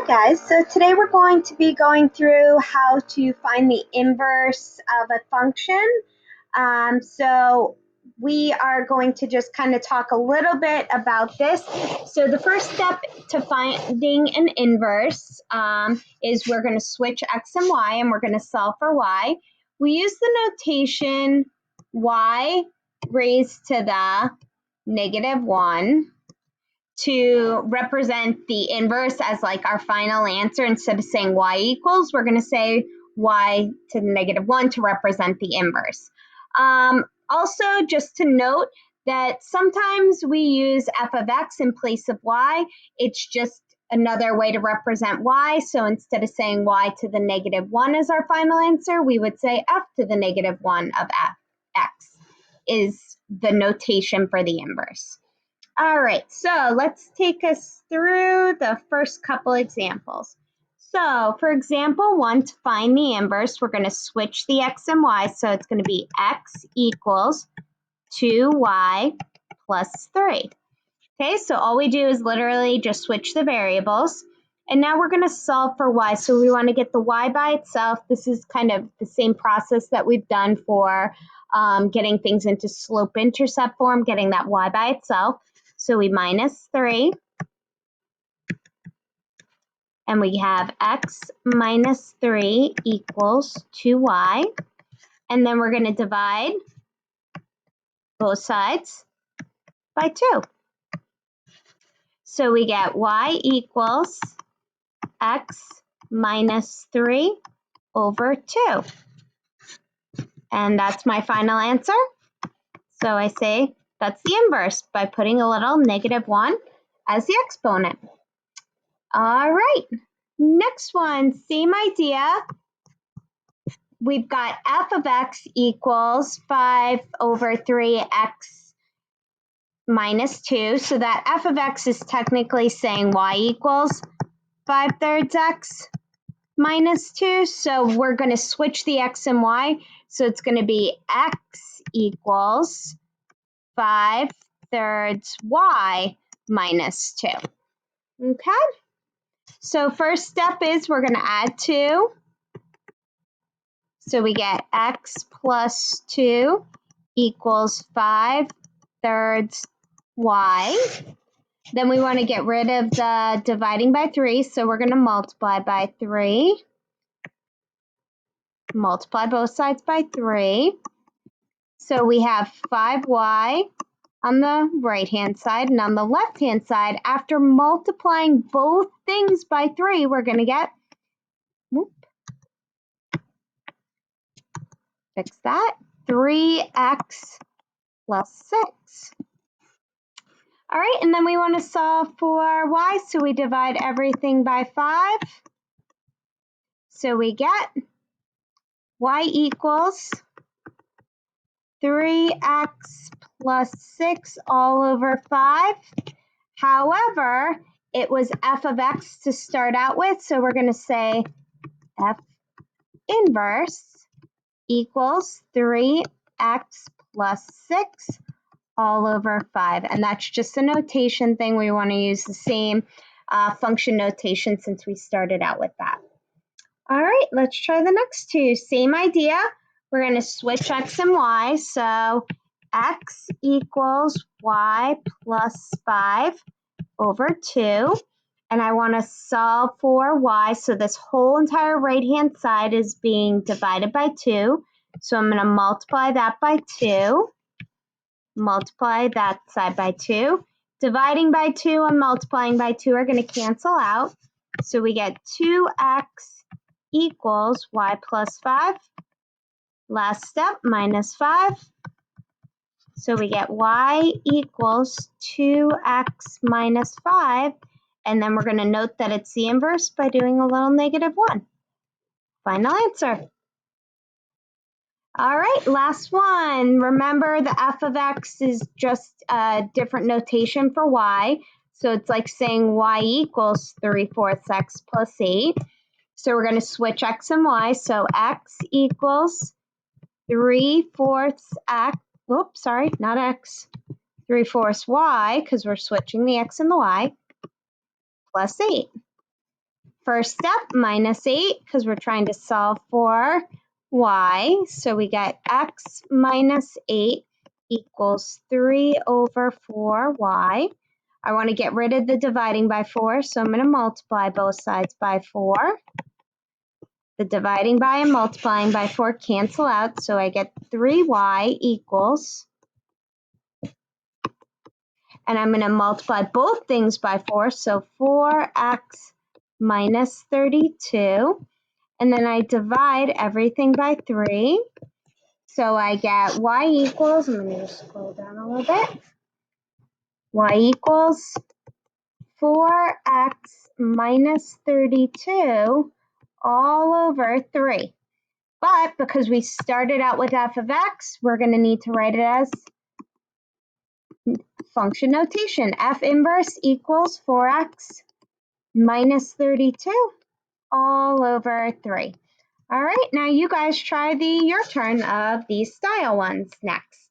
guys, so today we're going to be going through how to find the inverse of a function. So we are going to just kind of talk a little bit about this. So the first step to finding an inverse is we're going to switch x and y and we're going to solve for y. We use the notation y raised to the -1 to represent the inverse as like our final answer. Instead of saying y equals, we're going to say y to the -1 to represent the inverse. Also, just to note that sometimes we use f of x in place of y. It's just another way to represent y. So instead of saying y to the -1 as our final answer, we would say f to the -1 of x is the notation for the inverse. All right, so let's take us through the first couple examples. So for example 1, to find the inverse, we're going to switch the x and y. So it's going to be x equals 2y plus 3. Okay, so all we do is literally just switch the variables. And now we're going to solve for y. So we want to get the y by itself. This is kind of the same process that we've done for getting things into slope-intercept form, getting that y by itself. So we minus 3, and we have x minus 3 equals 2y. And then we're going to divide both sides by 2. So we get y equals x minus 3 over 2. And that's my final answer. So I say that's the inverse by putting a little -1 as the exponent. All right, next one, same idea. We've got f of x equals 5 over 3x minus 2. So that f of x is technically saying y equals 5/3 x minus 2. So we're going to switch the x and y. So it's going to be x equals 5/3 y minus 2. Okay? So first step is we're going to add 2. So we get x plus 2 equals 5/3 y. Then we want to get rid of the dividing by 3, so we're going to multiply by 3. Multiply both sides by 3. So we have 5y on the right-hand side, and on the left-hand side, after multiplying both things by 3, we're going to get, fix that, 3x plus 6. All right, and then we want to solve for y, so we divide everything by 5. So we get y equals 3x plus 6 all over 5. However, it was f of x to start out with, so we're going to say f inverse equals 3x plus 6 all over 5. And that's just a notation thing. We want to use the same function notation since we started out with that. All right, let's try the next two. Same idea. We're going to switch x and y. So x equals y plus 5 over 2. And I want to solve for y. So this whole entire right-hand side is being divided by 2. So I'm going to multiply that by 2. Multiply that side by 2. Dividing by 2 and multiplying by 2 are going to cancel out. So we get 2x equals y plus 5. Last step, minus 5. So we get y equals 2x minus 5. And then we're going to note that it's the inverse by doing a little -1. Final answer. All right, last one. Remember, the f of x is just a different notation for y. So it's like saying y equals 3/4 x plus 8. So we're going to switch x and y. So x equals 3/4 x. Oops, sorry, not x. 3/4 y, because we're switching the x and the y, plus 8. First step, minus 8, because we're trying to solve for y. So we get x minus 8 equals 3 over 4y. I want to get rid of the dividing by 4, so I'm going to multiply both sides by 4. The dividing by and multiplying by 4 cancel out, so I get 3y equals, and I'm going to multiply both things by 4, so 4x minus 32. And then I divide everything by 3. So I get y equals, I'm going to just scroll down a little bit. Y equals 4x minus 32 all over 3. But because we started out with f of x, we're going to need to write it as function notation. F inverse equals 4x minus 32 all over 3. All right, now you guys try your turn of these style ones next.